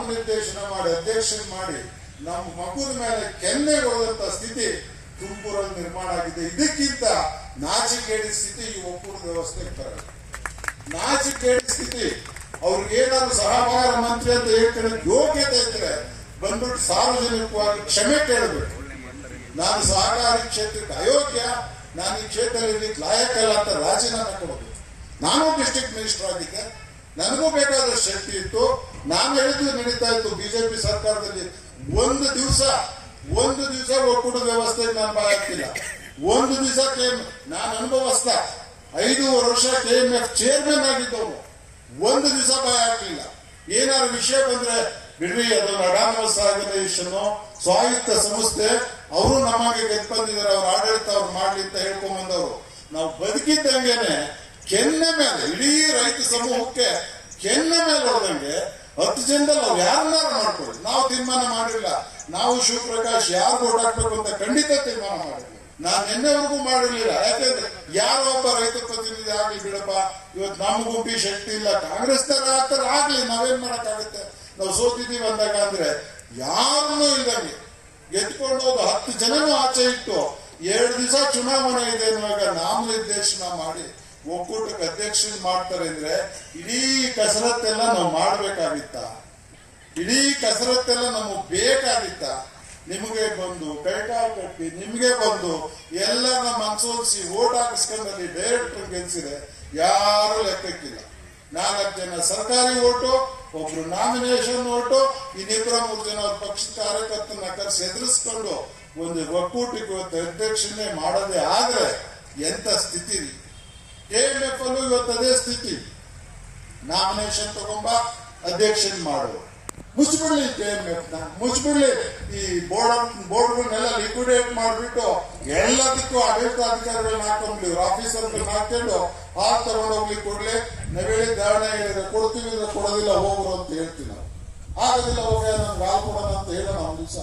ನಾಮನಿರ್ದೇಶನ ಮಾಡಿ ಅಧ್ಯಕ್ಷನ್ ಮಾಡಿ ನಮ್ಮ ಮಗುವಿನ ಮೇಲೆ ಕೆನ್ನೆಗೊಳ್ಳದಂತ ಸ್ಥಿತಿ ತುಮಕೂರಲ್ಲಿ ನಿರ್ಮಾಣ ಆಗಿದೆ. ಇದಕ್ಕಿಂತ ನಾಚಿಕೇಡಿ ಸ್ಥಿತಿ ಈ ಒಕ್ಕೂಟದ ವ್ಯವಸ್ಥೆಗೆ ಬರಲ್ಲ. ನಾಚಿಕೇಡಿ ಸ್ಥಿತಿ. ಅವ್ರಿಗೆ ಏನಾದ್ರು ಸಹಕಾರ ಮಂತ್ರಿ ಅಂತ ಹೇಳ್ಕೊಳ್ಳೋಕೆ ಯೋಗ್ಯತೆ ಇದ್ರೆ ಬಂದ್ಬಿಟ್ಟು ಸಾರ್ವಜನಿಕವಾಗಿ ಕ್ಷಮೆ ಕೇಳಬೇಕು. ನಾನು ಸಹಕಾರಿ ಕ್ಷೇತ್ರಕ್ಕೆ ಅಯೋಗ್ಯ, ನಾನು ಈ ಕ್ಷೇತ್ರದಲ್ಲಿ ಲಾಯಕಲ್ಲ ಅಂತ ರಾಜೀನಾಮೆ ಕೊಡಬೇಕು. ನಾನು ಡಿಸ್ಟ್ರಿಕ್ಟ್ ಮಿನಿಸ್ಟರ್ ಆಗಿದ್ದೆ, ನನಗೂ ಬೇಕಾದಷ್ಟು ಶಕ್ತಿ ಇತ್ತು. ನಾನು ಹೇಳಿದ್ದು ನಡೀತಾ ಇತ್ತು. ಬಿಜೆಪಿ ಸರ್ಕಾರದಲ್ಲಿ ಒಂದು ದಿವಸ ಒಕ್ಕೂಟದ ವ್ಯವಸ್ಥೆಗೆ ನಾನು ಬಾಯ್ ಆಗ್ತಿಲ್ಲ. ಒಂದು ದಿವಸ ನಾನು ಅನುಭವಸ್ಥ 5 ವರ್ಷ KMF ಚೇರ್ಮನ್ ಆಗಿದ್ದವನು, ಒಂದು ದಿವಸ ಬಾಯ್ ಆಗ್ಲಿಲ್ಲ. ಏನಾದ್ರು ವಿಷಯ ಬಂದ್ರೆ ಬಿಡ್ರಿ, ಅದು ಅಡಾನಮಸ್ ಆರ್ಗನೈಸೇಷನ್ ಸ್ವಾಯತ್ತ ಸಂಸ್ಥೆ, ಅವರು ನಮಗೆ ಗೆದ್ದು ಬಂದಿದ್ದಾರೆ, ಅವ್ರ ಆಡಳಿತ ಅವ್ರು ಮಾಡ್ಲಿ ಅಂತ ಹೇಳ್ಕೊಂಡ್ ಬಂದವರು. ನಾವು ಬದುಕಿದ್ದಂಗೆನೆ ಕೆನ್ನೆ ಮೇಲೆ ಇಡೀ ರೈತ ಸಮೂಹಕ್ಕೆ ಕೆನ್ನೆ ಮೇಲೆ ಹೊಡೆದಂಗೆ 10 ಜನದಲ್ಲಿ ನಾವು ಯಾರನ್ನಾರು ಮಾಡ್ಕೊಳ್ಳಿ. ನಾವು ತೀರ್ಮಾನ ಮಾಡಿಲ್ಲ. ನಾವು ಶಿವಪ್ರಕಾಶ್ ಯಾರು ಓಟ್ ಹಾಕ್ಬೇಕು ಅಂತ ಖಂಡಿತ ತೀರ್ಮಾನ ಮಾಡಿದ್ವಿ. ನಾನು ನಿನ್ನೆವರೆಗೂ ಮಾಡಿರ್ಲಿಲ್ಲ. ಯಾಕಂದ್ರೆ ಯಾರೋ ಒಬ್ಬ ರೈತ ಪ್ರತಿನಿಧಿ ಆಗ್ಲಿ ಬಿಡಪ್ಪ, ಇವತ್ತು ನಮ್ಮ ಗುಂಪಿ ಶಕ್ತಿ ಇಲ್ಲ, ಕಾಂಗ್ರೆಸ್ ತರ ಆಗ್ತಾರೆ ಆಗ್ಲಿ, ನಾವೇನ್ ಮಾಡಕ್ಕಾಗುತ್ತೆ. ನಾವು ಸೋತಿದೀವಿ ಅಂದಾಗ ಅಂದ್ರೆ ಯಾರನ್ನೂ ಇಲ್ದಂಗೆ ಗೆದ್ಕೊಂಡು ಹೋದ 10 ಜನನೂ ಆಚೆ ಇಟ್ಟು 2 ದಿವಸ ಚುನಾವಣೆ ಇದೆ ಅನ್ನುವಾಗ ನಾಮನಿರ್ದೇಶನ ಮಾಡಿ ಒಕ್ಕೂಟಕ್ಕೆ ಅಧ್ಯಕ್ಷನ್ ಮಾಡ್ತಾರೆ ಅಂದ್ರೆ ಇಡೀ ಕಸರತ್ತೆಲ್ಲ ನಾವು ಮಾಡ್ಬೇಕಾಗಿತ್ತ? ಇಡೀ ಕಸರತ್ತೆಲ್ಲ ನಮಗೆ ಬೇಕಾಗಿತ್ತ? ನಿಮಗೆ ಬಂದು ಕೈಕಾಲು ಕಟ್ಟಿ ನಿಮ್ಗೆ ಬಂದು ಎಲ್ಲರನ್ನ ಮನಸೋಲಿಸಿ ಓಟ್ ಹಾಕಿಸ್ಕೊಂಡಲ್ಲಿ ಡೈರೆಕ್ಟರ್ ಗೆಲ್ಸಿದೆ ಯಾರು ಲೆಕ್ಕಕ್ಕಿಲ್ಲ. 4 ಜನ ಸರ್ಕಾರಿ ಓಟು, ಒಬ್ರು ನಾಮಿನೇಷನ್ ಓಟು, ಇನ್ನಿಬ್ಬರ 3 ಜನ ಅವ್ರ ಪಕ್ಷದ ಕಾರ್ಯಕರ್ತನ ಕರೆಸಿ ಎದುರಿಸ್ಕೊಂಡು ಒಂದು ಒಕ್ಕೂಟಕ್ಕೆ ಇವತ್ತು ಅಧ್ಯಕ್ಷನೇ ಮಾಡೋದೇ ಆದ್ರೆ ಎಂತ ಸ್ಥಿತಿ ರೀ. KMF ಅಲ್ಲೂ ಇವತ್ತು ಅದೇ ಸ್ಥಿತಿ. ನಾಮಿನೇಷನ್ ತಗೊಂಬ ಅಧ್ಯಕ್ಷನ್ ಮಾಡು, ಮುಚ್ಚಿಬಿಡ್ಲಿ KMF ನ, ಮುಚ್ಚಿಬಿಡ್ಲಿ. ಈ ಬೋರ್ಡ್ಗಳನ್ನೆಲ್ಲ ಲಿಕ್ವಿಡೇಟ್ ಮಾಡಿಬಿಟ್ಟು ಎಲ್ಲದಕ್ಕೂ ಆಡಳಿತಾಧಿಕಾರಿಗಳನ್ನ ಹಾಕೊಂಡ್ಲಿ, ಆಫೀಸರ್ಗಳನ್ನ ಹಾಕೊಂಡು ಹಾಲು ತಗೊಂಡೋಗ್ಲಿ, ಕೊಡ್ಲಿ. ನಾವೇಳಿ ಧಾರಣೆ ಹೇಳಿದ್ರೆ ಕೊಡ್ತೀವಿ, ಕೊಡೋದಿಲ್ಲ ಹೋಗ್ರು ಅಂತ ಹೇಳ್ತೀವಿ. ನಾವು ಆಗೋದಿಲ್ಲ, ಹೋಗಿ ನಮ್ಗೆ ಹಾಲು ಕೊಡೋಣ ಅಂತ ಹೇಳೋಣ ಒಂದ್ ದಿವಸ.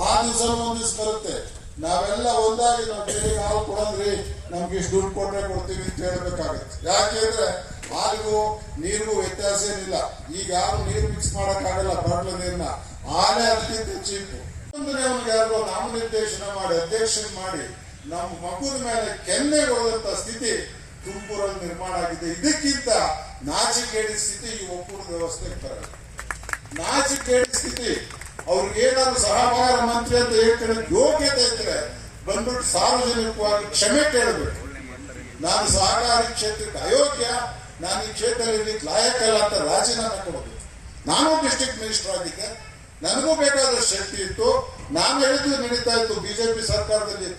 ಆ ದಿವಸ ಒಂದ್ ದಿವಸ ಬರುತ್ತೆ, ನಾವೆಲ್ಲ ಒಂದಾಗಿ ನಾವು ಬೇರೆ ಹಾಲು ಕೊಡಂದ್ರಿ, ನಮ್ಗೆ ಇಷ್ಟು ದುಡ್ಡು ಕೊಟ್ರೆ ಕೊಡ್ತೀವಿ ಅಂತ ಹೇಳ್ಬೇಕಾಗತ್ತೆ. ಯಾಕೆಂದ್ರೆ ಹಾಲಿಗೂ ನೀರಿಗೂ ವ್ಯತ್ಯಾಸ ಏನಿಲ್ಲ. ಈಗ ಯಾರು ನೀರು ಮಿಕ್ಸ್ ಮಾಡಕ್ಕಾಗಲ್ಲ, ಬಾಟ್ಲ ನೀರ್ನ, ಹಾಲೇ ಅದಕ್ಕಿಂತ ಚೀಪು. ಅವ್ನಿಗೆ ಯಾರು ನಾಮನಿರ್ದೇಶನ ಮಾಡಿ ಅಧ್ಯಕ್ಷನ್ ಮಾಡಿ ನಮ್ಮ ಮಗುವಿನ ಮೇಲೆ ಕೆನ್ನೆಗೊಳ್ಳದಂತ ಸ್ಥಿತಿ ತುಮಕೂರಲ್ಲಿ ನಿರ್ಮಾಣ ಆಗಿದೆ. ಇದಕ್ಕಿಂತ ನಾಚಿಕೇಡಿ ಸ್ಥಿತಿ ಈ ಒಕ್ಕೂಟದ ವ್ಯವಸ್ಥೆಗೆ ಬರಲ್ಲ. ನಾಚಿಕೇಡಿ ಸ್ಥಿತಿ. ಅವ್ರಿಗೆ ಏನಾದ್ರು ಸಹಕಾರ ಮಂತ್ರಿ ಅಂತ ಹೇಳ್ಕೊಳ್ಳೋಕೆ ಯೋಗ್ಯತೆ ಇದ್ರೆ ಬಂದ್ಬಿಟ್ಟು ಸಾರ್ವಜನಿಕವಾಗಿ ಕ್ಷಮೆ ಕೇಳಬೇಕು. ನಾನು ಸಹಕಾರಿ ಕ್ಷೇತ್ರಕ್ಕೆ ಅಯೋಗ್ಯ, ನಾನು ಈ ಕ್ಷೇತ್ರದಲ್ಲಿ ಲಾಯಕಲ್ಲ ಅಂತ ರಾಜೀನಾಮೆ ಕೊಡಬೇಕು. ನಾನು ಡಿಸ್ಟ್ರಿಕ್ಟ್ ಮಿನಿಸ್ಟರ್ ಆಗಿದ್ದೆ, ನನಗೂ ಬೇಕಾದಷ್ಟು ಶಕ್ತಿ ಇತ್ತು. ನಾನು ಹೇಳಿದ್ದು ನಡೀತಾ ಇತ್ತು. ಬಿಜೆಪಿ ಸರ್ಕಾರದಲ್ಲಿ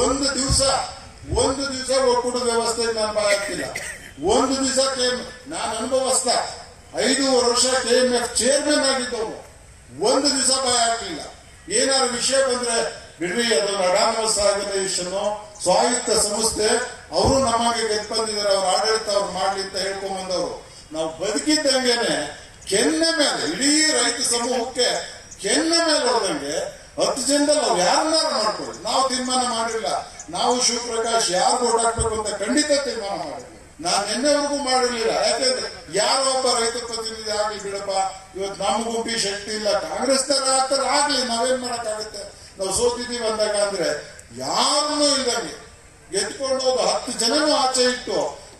ಒಂದು ದಿವಸ ಒಕ್ಕೂಟದ ವ್ಯವಸ್ಥೆಗೆ ನಾನು ಬಾಯ್ ಆಗ್ತಿಲ್ಲ. ಒಂದು ದಿವಸ ನಾನು ಅನುಭವಸ್ಥ 5 ವರ್ಷ KMF ಚೇರ್ಮನ್ ಆಗಿದ್ದವನು, ಒಂದು ದಿವಸ ಬಾಯ್ ಆಗ್ಲಿಲ್ಲ. ಏನಾದ್ರು ವಿಷಯ ಬಂದ್ರೆ ಬಿಡ್ರಿ, ಅದು ಅಡಾನಮಸ್ ಆರ್ಗನೈಸೇಷನ್ ಸ್ವಾಯತ್ತ ಸಂಸ್ಥೆ, ಅವರು ನಮಗೆ ಗೆದ್ದು ಬಂದಿದ್ದಾರೆ, ಅವ್ರ ಆಡಳಿತ ಅವ್ರು ಮಾಡ್ಲಿ ಅಂತ ಹೇಳ್ಕೊಂಡ್ ಬಂದವರು. ನಾವು ಬದುಕಿದ್ದಂಗೆನೆ ಕೆನ್ನೆ ಮೇಲೆ ಇಡೀ ರೈತ ಸಮೂಹಕ್ಕೆ ಕೆನ್ನೆ ಮೇಲೆ ಹೊಡೆದಂಗೆ 10 ಜನದಲ್ಲಿ ನಾವು ಯಾರನ್ನಾರು ಮಾಡ್ಕೊಳ್ಳಿ. ನಾವು ತೀರ್ಮಾನ ಮಾಡಿಲ್ಲ. ನಾವು ಶಿವಪ್ರಕಾಶ್ ಯಾರು ಓಟ್ ಹಾಕ್ಬೇಕು ಅಂತ ಖಂಡಿತ ತೀರ್ಮಾನ ಮಾಡಿದ್ವಿ. ನಾನು ನಿನ್ನೆವರೆಗೂ ಮಾಡಿರ್ಲಿಲ್ಲ. ಯಾಕಂದ್ರೆ ಯಾರೋ ಒಬ್ಬ ರೈತ ಪ್ರತಿನಿಧಿ ಆಗ್ಲಿ ಬಿಡಪ್ಪ, ಇವತ್ತು ನಮ್ಮ ಗುಂಪಿ ಶಕ್ತಿ ಇಲ್ಲ, ಕಾಂಗ್ರೆಸ್ ತರ ಆಗ್ತಾರೆ ಆಗ್ಲಿ, ನಾವೇನ್ ಮಾಡಕ್ಕಾಗುತ್ತೆ. ನಾವು ಸೋತಿದೀವಿ ಅಂದಾಗ ಅಂದ್ರೆ ಯಾರನ್ನೂ ಇಲ್ದಂಗೆ ಗೆದ್ಕೊಂಡು ಹೋದ 10 ಜನನೂ ಆಚೆ ಇಟ್ಟು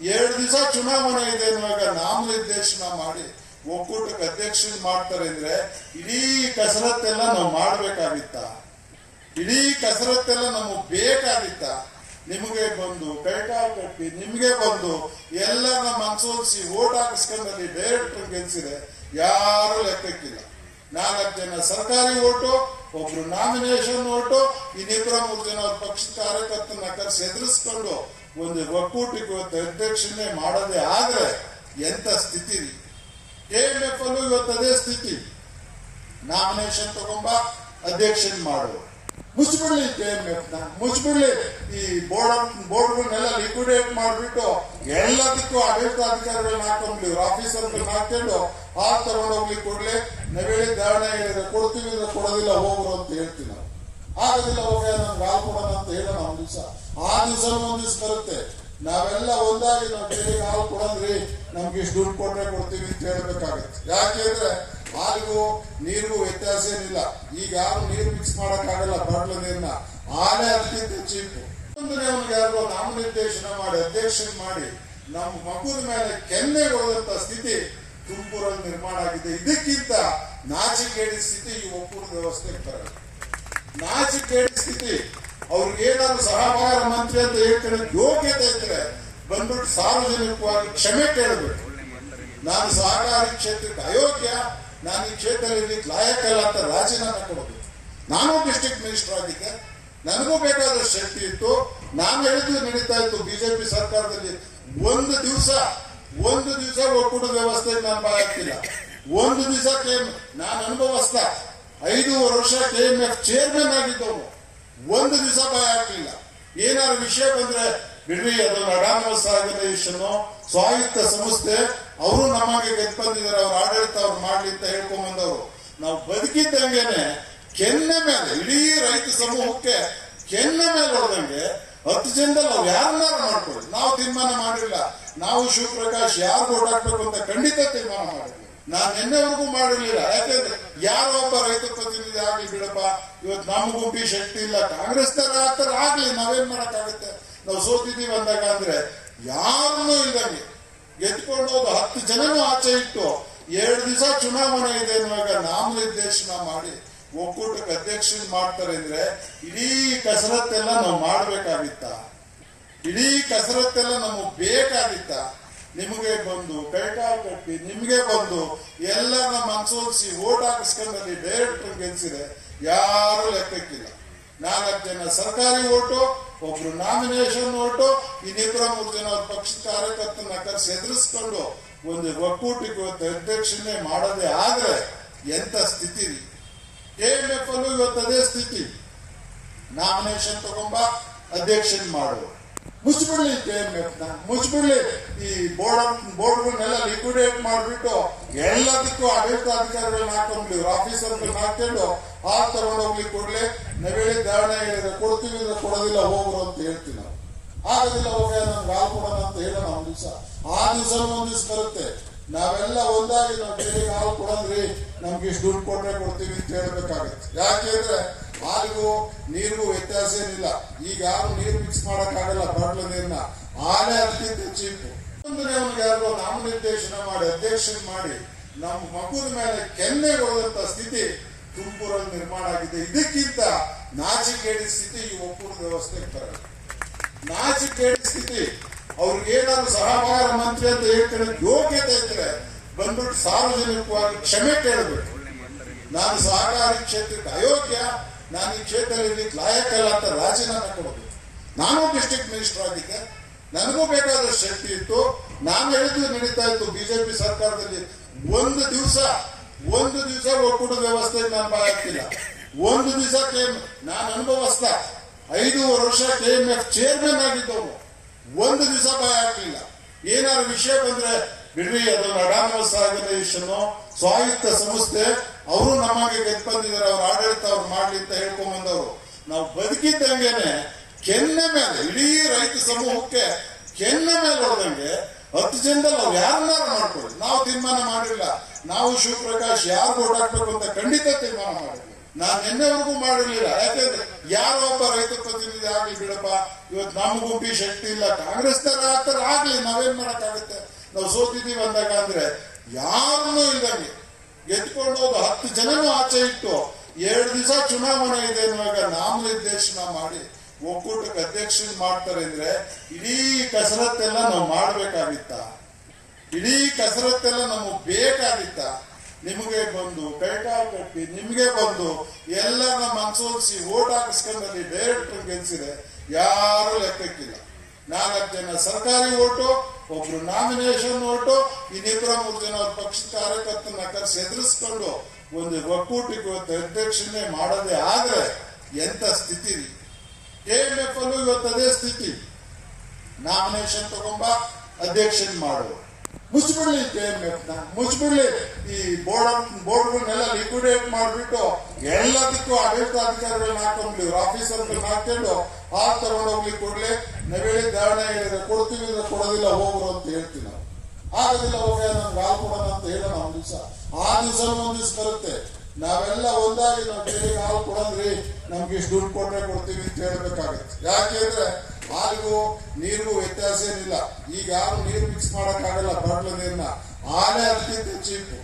2 ದಿವಸ ಚುನಾವಣೆ ಇದೆ ಅನ್ನುವಾಗ ನಾಮನಿರ್ದೇಶನ ಮಾಡಿ ಒಕ್ಕೂಟಕ್ಕೆ ಅಧ್ಯಕ್ಷನ್ ಮಾಡ್ತಾರೆ ಅಂದ್ರೆ ಇಡೀ ಕಸರತ್ತೆಲ್ಲ ನಾವು ಮಾಡ್ಬೇಕಾಗಿತ್ತ? ಇಡೀ ಕಸರತ್ತೆಲ್ಲ ನಮಗೆ ಬೇಕಾಗಿತ್ತ? ನಿಮಗೆ ಬಂದು ಕೈಕಾಲು ಕಟ್ಟಿ ನಿಮ್ಗೆ ಬಂದು ಎಲ್ಲರನ್ನ ಮನಸೋಲಿಸಿ ಓಟ್ ಹಾಕಿಸ್ಕೊಂಡಲ್ಲಿ ಡೈರೆಕ್ಟರ್ ಗೆಲ್ಸಿದೆ ಯಾರು ಲೆಕ್ಕಕ್ಕಿಲ್ಲ. 4 ಜನ ಸರ್ಕಾರಿ ಓಟು, ಒಬ್ರು ನಾಮಿನೇಷನ್ ಓಟು, ಇನ್ನಿಬ್ಬರ 3 ಜನ ಅವ್ರ ಪಕ್ಷದ ಕಾರ್ಯಕರ್ತನ ಕರೆಸಿ ಎದುರಿಸ್ಕೊಂಡು ಒಂದು ಒಕ್ಕೂಟಕ್ಕೆ ಇವತ್ತು ಅಧ್ಯಕ್ಷನೇ ಮಾಡೋದೇ ಆದ್ರೆ ಎಂತ ಸ್ಥಿತಿ ರೀ. KMF ಅಲ್ಲೂ ಇವತ್ತು ಅದೇ ಸ್ಥಿತಿ. ನಾಮಿನೇಷನ್ ತಗೊಂಬ ಅಧ್ಯಕ್ಷನ್ ಮಾಡು, ಮುಚ್ಚಿಬಿಡ್ಲಿ KMF ನ, ಮುಚ್ಚಿಬಿಡ್ಲಿ. ಈ ಬೋರ್ಡ್ಗಳನ್ನೆಲ್ಲ ಲಿಕ್ವಿಡೇಟ್ ಮಾಡಿಬಿಟ್ಟು ಎಲ್ಲದಕ್ಕೂ ಆಡಳಿತಾಧಿಕಾರಿಗಳನ್ನ ಹಾಕೊಂಡ್ಲಿ, ಆಫೀಸರ್ಗಳನ್ನ ಹಾಕೊಂಡು ಹಾಲು ತಗೊಂಡೋಗ್ಲಿ, ಕೊಡ್ಲಿ. ನಾವೇಳಿ ಧಾರಣೆ ಹೇಳಿದ್ರೆ ಕೊಡ್ತೀವಿ, ಕೊಡೋದಿಲ್ಲ ಹೋಗ್ರು ಅಂತ ಹೇಳ್ತೀವಿ. ನಾವು ಆಗೋದಿಲ್ಲ, ಹೋಗಿ ನಮ್ಗೆ ಹಾಲು ಕೊಡೋಣ ಅಂತ ಹೇಳೋಣ ಒಂದ್ ದಿವಸ. ಆ ದಿವಸ ಒಂದ್ ದಿವಸ ಬರುತ್ತೆ, ನಾವೆಲ್ಲ ಒಂದಾಗಿ ನಾವು ಬೇರೆ ಹಾಲು ಕೊಡಂದ್ರಿ, ನಮ್ಗೆ ಇಷ್ಟು ದುಡ್ಡು ಕೊಟ್ರೆ ಕೊಡ್ತೀವಿ ಅಂತ ಹೇಳ್ಬೇಕಾಗತ್ತೆ. ಯಾಕೆಂದ್ರೆ ಹಾಲಿಗೂ ನೀರಿಗೂ ವ್ಯತ್ಯಾಸ ಏನಿಲ್ಲ. ಈಗ ಯಾರು ನೀರು ಮಿಕ್ಸ್ ಮಾಡಕ್ಕಾಗಲ್ಲ, ಬಾಟ್ಲ ನೀರನ್ನ ಹಾಲೇ ಅದಕ್ಕಿಂತ ಚೀಪು. ಅವನಿಗೆ ಯಾರು ನಾಮನಿರ್ದೇಶನ ಮಾಡಿ ಅಧ್ಯಕ್ಷನ್ ಮಾಡಿ ನಮ್ಮ ಮಗುವಿನ ಮೇಲೆ ಕೆನ್ನೆ ಹೊಡೆದಂತ ಸ್ಥಿತಿ ತುಮಕೂರಲ್ಲಿ ನಿರ್ಮಾಣ ಆಗಿದೆ. ಇದಕ್ಕಿಂತ ನಾಚಿಕೇಡಿ ಸ್ಥಿತಿ ಈ ಒಕ್ಕೂಟದ ವ್ಯವಸ್ಥೆಗೆ ಬರಲ್ಲ. ನಾಚಿಕೇಡಿ ಸ್ಥಿತಿ. ಅವ್ರಿಗೆ ಏನಾದ್ರು ಸಹಕಾರ ಮಂತ್ರಿ ಅಂತ ಹೇಳ್ತಾರೆ ಯೋಗ್ಯತೆ ಇದ್ರೆ ಬಂದ್ಬಿಟ್ಟು ಸಾರ್ವಜನಿಕವಾಗಿ ಕ್ಷಮೆ ಕೇಳಬೇಕು. ನಾನು ಸಹಕಾರಿ ಕ್ಷೇತ್ರಕ್ಕೆ ಅಯೋಗ್ಯ, ನಾನು ಈ ಕ್ಷೇತ್ರದಲ್ಲಿ ಲಾಯಕಲ್ಲ ಅಂತ ರಾಜೀನಾಮೆ ಕೊಡಬೇಕು. ನಾನು ಡಿಸ್ಟ್ರಿಕ್ಟ್ ಮಿನಿಸ್ಟರ್ ಆಗಿದ್ದೆ, ನನಗೂ ಬೇಕಾದಷ್ಟು ಶಕ್ತಿ ಇತ್ತು, ನಾನು ಹೇಳಿದ್ದು ನಡೀತಾ ಇತ್ತು. ಬಿಜೆಪಿ ಸರ್ಕಾರದಲ್ಲಿ ಒಂದು ದಿವಸ ಒಕ್ಕೂಟದ ವ್ಯವಸ್ಥೆಗೆ ನಾನು ಬಾಯ್ ಹಾಕಿಲ್ಲ. ಒಂದು ದಿವಸ ನಾನು ಅನುಭವಸ್ಥ 5 ವರ್ಷ KMF ಚೇರ್ಮನ್ ಆಗಿದ್ದವನು, ಒಂದು ದಿವಸ ಬಾಯ್ ಹಾಕಲಿಲ್ಲ. ಏನಾದ್ರು ವಿಷಯ ಬಂದ್ರೆ ಬಿಡ್ರಿ, ಅದು ಅಡಾನಮಸ್ ಆರ್ಗನೈಸೇಷನ್ ಸ್ವಾಯತ್ತ ಸಂಸ್ಥೆ, ಅವರು ನಮಗೆ ಗೆದ್ದು ಬಂದಿದ್ದಾರೆ, ಅವ್ರ ಆಡಳಿತ ಅವ್ರು ಮಾಡ್ಲಿ ಅಂತ ಹೇಳ್ಕೊಂಡ್ ಬಂದವರು. ನಾವು ಬದುಕಿದ್ದಂಗೆನೆ ಕೆನ್ನೆ ಮೇಲೆ ಇಡೀ ರೈತ ಸಮೂಹಕ್ಕೆ ಕೆನ್ನೆ ಮೇಲೆ ಹೊಡೆದಂಗೆ 10 ಜನದಲ್ಲಿ ನಾವು ಯಾರನ್ನಾರು ಮಾಡ್ಕೊಳ್ಳಿ. ನಾವು ತೀರ್ಮಾನ ಮಾಡಿಲ್ಲ, ನಾವು ಶಿವಪ್ರಕಾಶ್ ಯಾರು ಓಟ್ ಹಾಕ್ಬೇಕು ಅಂತ ಖಂಡಿತ ತೀರ್ಮಾನ ಮಾಡಿಲ್ಲ. ನಾನು ನಿನ್ನೆವರೆಗೂ ಮಾಡಿರ್ಲಿಲ್ಲ. ಯಾಕಂದ್ರೆ ಯಾರೋ ಒಬ್ಬ ರೈತ ಪ್ರತಿನಿಧಿ ಆಗ್ಲಿ ಬಿಡಪ್ಪ, ಇವತ್ತು ನಮ್ಮ ಗುಂಪಿ ಶಕ್ತಿ ಇಲ್ಲ, ಕಾಂಗ್ರೆಸ್ ತರ ಆಗ್ತಾರೆ ಆಗ್ಲಿ, ನಾವೇನ್ ಮಾಡಕ್ಕಾಗುತ್ತೆ. ನಾವು ಸೋತಿದ್ದೀವಿ ಅಂದಾಗ ಅಂದ್ರೆ ಯಾರನ್ನೂ ಇಲ್ದಂಗೆ ಗೆದ್ಕೊಂಡು ಹೋದ 10 ಜನನೂ ಆಚೆ ಇಟ್ಟು 2 ದಿವಸ ಚುನಾವಣೆ ಇದೆ ಅನ್ನುವಾಗ ನಾಮನಿರ್ದೇಶನ ಮಾಡಿ ಒಕ್ಕೂಟಕ್ಕೆ ಅಧ್ಯಕ್ಷನ್ ಮಾಡ್ತಾರೆ ಅಂದ್ರೆ ಇಡೀ ಕಸರತ್ತೆಲ್ಲ ನಾವು ಮಾಡ್ಬೇಕಾಗಿತ್ತ? ಇಡೀ ಕಸರತ್ತೆಲ್ಲ ನಮಗ್ ಬೇಕಾಗಿತ್ತ? ನಿಮಗೆ ಬಂದು ಕೈಕಾಲು ಕಟ್ಟಿ ನಿಮ್ಗೆ ಬಂದು ಎಲ್ಲರನ್ನ ಮನ್ಸೋಲ್ಸಿ ಓಟ್ ಹಾಕಿಸ್ಕೊಂಡ್ರಲ್ಲಿ ಡೈರೆಕ್ಟರ್ ಗೆಲ್ಸಿದೆ ಯಾರು ಲೆಕ್ಕಕ್ಕಿಲ್ಲ. 4 ಜನ ಸರ್ಕಾರಿ ಓಟು, ಒಬ್ರು ನಾಮಿನೇಷನ್ ಓಟು, ಇನ್ನಿಬ್ಬರ 3 ಜನ ಅವ್ರ ಪಕ್ಷದ ಕಾರ್ಯಕರ್ತನ ಕರೆಸಿ ಎದುರಿಸ್ಕೊಂಡು ಒಂದು ಒಕ್ಕೂಟಕ್ಕೆ ಅಧ್ಯಕ್ಷನೇ ಮಾಡೋದೇ ಆದ್ರೆ ಎಂತ ಸ್ಥಿತಿ ರೀ. KMF ಅಲ್ಲೂ ಇವತ್ತು ಅದೇ ಸ್ಥಿತಿ. ನಾಮಿನೇಷನ್ ತಗೊಂಬ ಅಧ್ಯಕ್ಷನ್ ಮಾಡು, ಮುಚ್ಚಿಬಿಡ್ಲಿ KMF ನ, ಮುಚ್ಚಿಬಿಡ್ಲಿ. ಈ ಬೋರ್ಡ್ಗಳನ್ನೆಲ್ಲ ಲಿಕ್ವಿಡೇಟ್ ಮಾಡಿಬಿಟ್ಟು ಎಲ್ಲದಕ್ಕೂ ಆಡಳಿತ ಅಧಿಕಾರಿಗಳನ್ನ ಹಾಕೊಂಡ್ಲಿ, ಆಫೀಸರ್ಗಳನ್ನ ಹಾಕೊಂಡು ಹಾಲು ತಗೊಂಡೋಗ್ಲಿಕ್ಕೆ ಕೊಡ್ಲಿ. ನಾವೇಳಿ ಧಾರಣೆ ಹೇಳಿದ್ರೆ ಕೊಡ್ತೀವಿ, ಕೊಡೋದಿಲ್ಲ ಹೋಗ್ರು ಅಂತ ಹೇಳ್ತೀವಿ. ನಾವು ಆಗೋದಿಲ್ಲ, ಹೋಗ ನಮ್ಗೆ ಹಾಲು ಕೊಡೋಣ ಅಂತ ಹೇಳೋಣ ಒಂದ್ ದಿವಸ. ಆ ದಿವಸ ಒಂದ್ ದಿವಸ ಬರುತ್ತೆ, ನಾವೆಲ್ಲ ಒಂದಾಗಿ ನಾವು ಬೇರೆ ಹಾಲು ಕೊಡಂದ್ರಿ, ನಮ್ಗೆ ಇಷ್ಟು ದುಡ್ಡು ಕೊಟ್ರೆ ಕೊಡ್ತೀವಿ ಅಂತ ಹೇಳ್ಬೇಕಾಗತ್ತೆ. ಯಾಕೆಂದ್ರೆ ಹಾಲಿಗೂ ನೀರಿಗೂ ವ್ಯತ್ಯಾಸ ಏನಿಲ್ಲ. ಈಗ ಯಾರು ನೀರು ಮಿಕ್ಸ್ ಮಾಡಕ್ಕಾಗಲ್ಲ, ಬಾಟ್ಲ ನೀರನ್ನ ಹಾಲೇ ಅದಕ್ಕಿಂತ ಚೀಪು. ಅವನಿಗೆ ಯಾರು ನಾಮನಿರ್ದೇಶನ ಮಾಡಿ ಅಧ್ಯಕ್ಷನ್ ಮಾಡಿ ನಮ್ಮ ಮಗುವಿನ ಮೇಲೆ ಕೆನ್ನೆ ಹೊಡೆದಂತ ಸ್ಥಿತಿ ತುಮಕೂರಲ್ಲಿ ನಿರ್ಮಾಣ ಆಗಿದೆ. ಇದಕ್ಕಿಂತ ನಾಚಿಕೇಡಿ ಸ್ಥಿತಿ ಈ ಒಕ್ಕೂಟದ ವ್ಯವಸ್ಥೆಗೆ ಬರಲ್ಲ. ನಾಚಿಕೇಡಿ ಸ್ಥಿತಿ. ಅವ್ರಿಗೆ ಏನಾದ್ರು ಸಹಕಾರ ಮಂತ್ರಿ ಅಂತ ಹೇಳ್ತಾರೆ ಯೋಗ್ಯತೆ ಇದ್ರೆ ಬಂದ್ಬಿಟ್ಟು ಸಾರ್ವಜನಿಕವಾಗಿ ಕ್ಷಮೆ ಕೇಳಬೇಕು. ನಾನು ಸಹಕಾರಿ ಕ್ಷೇತ್ರಕ್ಕೆ ಅಯೋಗ್ಯ, ನಾನು ಈ ಕ್ಷೇತ್ರದಲ್ಲಿ ಲಾಯಕಲ್ಲ ಅಂತ ರಾಜೀನಾಮೆ ಕೊಡಬೇಕು. ನಾನು ಡಿಸ್ಟ್ರಿಕ್ಟ್ ಮಿನಿಸ್ಟರ್ ಆಗಿದ್ದೆ, ನನಗೂ ಬೇಕಾದಷ್ಟು ಶಕ್ತಿ ಇತ್ತು, ನಾನು ಹೇಳಿದ್ದು ನಡೀತಾ ಇತ್ತು. ಬಿಜೆಪಿ ಸರ್ಕಾರದಲ್ಲಿ ಒಂದು ದಿವಸ ಒಕ್ಕೂಟದ ವ್ಯವಸ್ಥೆಗೆ ನಾನು ಬಾಯ್ ಹಾಕಿಲ್ಲ. ಒಂದು ದಿವಸ ನಾನು ಅನುಭವಸ್ಥ 5 ವರ್ಷ KMF ಚೇರ್ಮನ್ ಆಗಿದ್ದವನು, ಒಂದು ದಿವಸ ಬಾಯ್ ಹಾಕಲಿಲ್ಲ. ಏನಾದ್ರು ವಿಷಯ ಬಂದ್ರೆ ಬಿಡ್ರಿ, ಅದು ಅಡಾನಮಸ್ ಆರ್ಗನೈಸೇಷನ್ ಸ್ವಾಯತ್ತ ಸಂಸ್ಥೆ, ಅವರು ನಮಗೆ ಗೆದ್ದು ಬಂದಿದ್ದಾರೆ, ಅವ್ರ ಆಡಳಿತ ಅವ್ರು ಮಾಡ್ಲಿ ಅಂತ ಹೇಳ್ಕೊಂಡ್ ಬಂದವರು. ನಾವು ಬದುಕಿದ್ದಂಗೆನೆ ಕೆನ್ನೆ ಮೇಲೆ ಇಡೀ ರೈತ ಸಮೂಹಕ್ಕೆ ಕೆನ್ನೆ ಮೇಲೆ ಹೊಡೆದಂಗೆ 10 ಜನದಲ್ಲಿ ನಾವು ಯಾರನ್ನಾರು ಮಾಡ್ಕೊಳ್ಳಿ. ನಾವು ತೀರ್ಮಾನ ಮಾಡಿಲ್ಲ, ನಾವು ಶಿವಪ್ರಕಾಶ್ ಯಾರು ಓಟ್ ಹಾಕ್ಬೇಕು ಅಂತ ಖಂಡಿತ ತೀರ್ಮಾನ ಮಾಡಿಲ್ಲ. ನಾನು ನಿನ್ನೆವರೆಗೂ ಮಾಡಿರ್ಲಿಲ್ಲ. ಯಾಕಂದ್ರೆ ಯಾರೋ ಒಬ್ಬ ರೈತ ಪ್ರತಿನಿಧಿ ಆಗ್ಲಿ ಬಿಡಪ್ಪ, ಇವತ್ತು ನಮ್ಮ ಗುಂಪಿ ಶಕ್ತಿ ಇಲ್ಲ, ಕಾಂಗ್ರೆಸ್ ತರ ಆಗ್ತಾರೆ ಆಗ್ಲಿ, ನಾವೇನ್ ಮಾಡಕ್ಕಾಗುತ್ತೆ. ನಾವು ಸೋತಿದ್ದೀವಿ ಅಂದಾಗ ಅಂದ್ರೆ ಯಾರನ್ನೂ ಇಲ್ದಂಗೆ ಗೆದ್ಕೊಂಡು ಹೋದ 10 ಜನನೂ ಆಚೆ ಇಟ್ಟು 2 ದಿವಸ ಚುನಾವಣೆ ಇದೆ ಅನ್ನುವಾಗ ನಾಮನಿರ್ದೇಶನ ಮಾಡಿ ಒಕ್ಕೂಟಕ್ಕೆ ಅಧ್ಯಕ್ಷನ್ ಮಾಡ್ತಾರೆ ಅಂದ್ರೆ ಇಡೀ ಕಸರತ್ತೆಲ್ಲ ನಾವು ಮಾಡ್ಬೇಕಾಗಿತ್ತ? ಇಡೀ ಕಸರತ್ತೆಲ್ಲ ನಮಗ್ ಬೇಕಾಗಿತ್ತ? ನಿಮಗೆ ಬಂದು ಕೈಕಾಲು ಕಟ್ಟಿ ನಿಮ್ಗೆ ಬಂದು ಎಲ್ಲರನ್ನ ಮನ್ಸೋಲ್ಸಿ ಓಟ್ ಹಾಕಿಸ್ಕೊಂಡ್ರಲ್ಲಿ ಡೈರೆಕ್ಟರ್ ಗೆಲ್ಸಿದೆ ಯಾರು ಲೆಕ್ಕಕ್ಕಿಲ್ಲ. 4 ಜನ ಸರ್ಕಾರಿ ಓಟು, ಒಬ್ರು ನಾಮಿನೇಷನ್ ಓಟು, ಇನ್ನಿಬ್ಬರ 3 ಜನ ಅವ್ರ ಪಕ್ಷದ ಕಾರ್ಯಕರ್ತನ ಕರೆಸಿ ಎದುರಿಸ್ಕೊಂಡು ಒಂದು ಒಕ್ಕೂಟಕ್ಕೆ ಅಧ್ಯಕ್ಷನೇ ಮಾಡೋದೇ ಆದ್ರೆ ಎಂತ ಸ್ಥಿತಿ ರೀ. KMF ಅಲ್ಲೂ ಇವತ್ತು ಅದೇ ಸ್ಥಿತಿ. ನಾಮಿನೇಷನ್ ತಗೊಂಬ ಅಧ್ಯಕ್ಷನ್ ಮಾಡು, ಮುಚ್ಚಿಬಿಡ್ಲಿ KMF ನ, ಮುಚ್ಚಿಬಿಡ್ಲಿ. ಈ ಬೋರ್ಡ್ಗಳನ್ನೆಲ್ಲ ಲಿಕ್ವಿಡೇಟ್ ಮಾಡಿಬಿಟ್ಟು ಎಲ್ಲದಕ್ಕೂ ಆಡಳಿತ ಅಧಿಕಾರಿಗಳನ್ನ ಹಾಕೊಂಡ್ಲಿ, ಆಫೀಸರ್ಗಳನ್ನ ಹಾಕೊಂಡು ಹಾಲು ತಗೊಂಡೋಗ್ಲಿಕ್ಕೆ ಕೊಡ್ಲಿ. ನಾವೇಳಿ ಧಾರಣೆ ಹೇಳಿದ್ರೆ ಕೊಡ್ತೀವಿ, ಕೊಡೋದಿಲ್ಲ ಹೋಗ್ರು ಅಂತ ಹೇಳ್ತೀವಿ. ನಾವು ಆಗೋದಿಲ್ಲ, ಹೋಗ ನಮ್ಗೆ ಹಾಲು ಕೊಡೋಣ ಅಂತ ಹೇಳೋಣ ಒಂದ್ ದಿವಸ. ಆ ದಿವಸ ಒಂದ್ ದಿವಸ ಬರುತ್ತೆ, ನಾವೆಲ್ಲ ಒಂದಾಗಿ ನಾವು ಬೇರೆ ಹಾಲು ಕೊಡಂದ್ರಿ ನಮ್ಗೆ ಇಷ್ಟು ದುಡ್ಡು ಕೊಟ್ಟರೆ ಕೊಡ್ತೀವಿ ಅಂತ ಹೇಳ್ಬೇಕಾಗತ್ತೆ. ಯಾಕೆಂದ್ರೆ ಹಾಲಿಗೂ ನೀರಿಗೂ ವ್ಯತ್ಯಾಸ ಏನಿಲ್ಲ. ಈಗ ಯಾರು ನೀರು ಮಿಕ್ಸ್ ಮಾಡಕ್ಕಾಗಲ್ಲ, ಬಾಟ್ಲ ನೀರನ್ನ, ಹಾಲೇ ಅದಕ್ಕಿಂತ ಚೀಪು.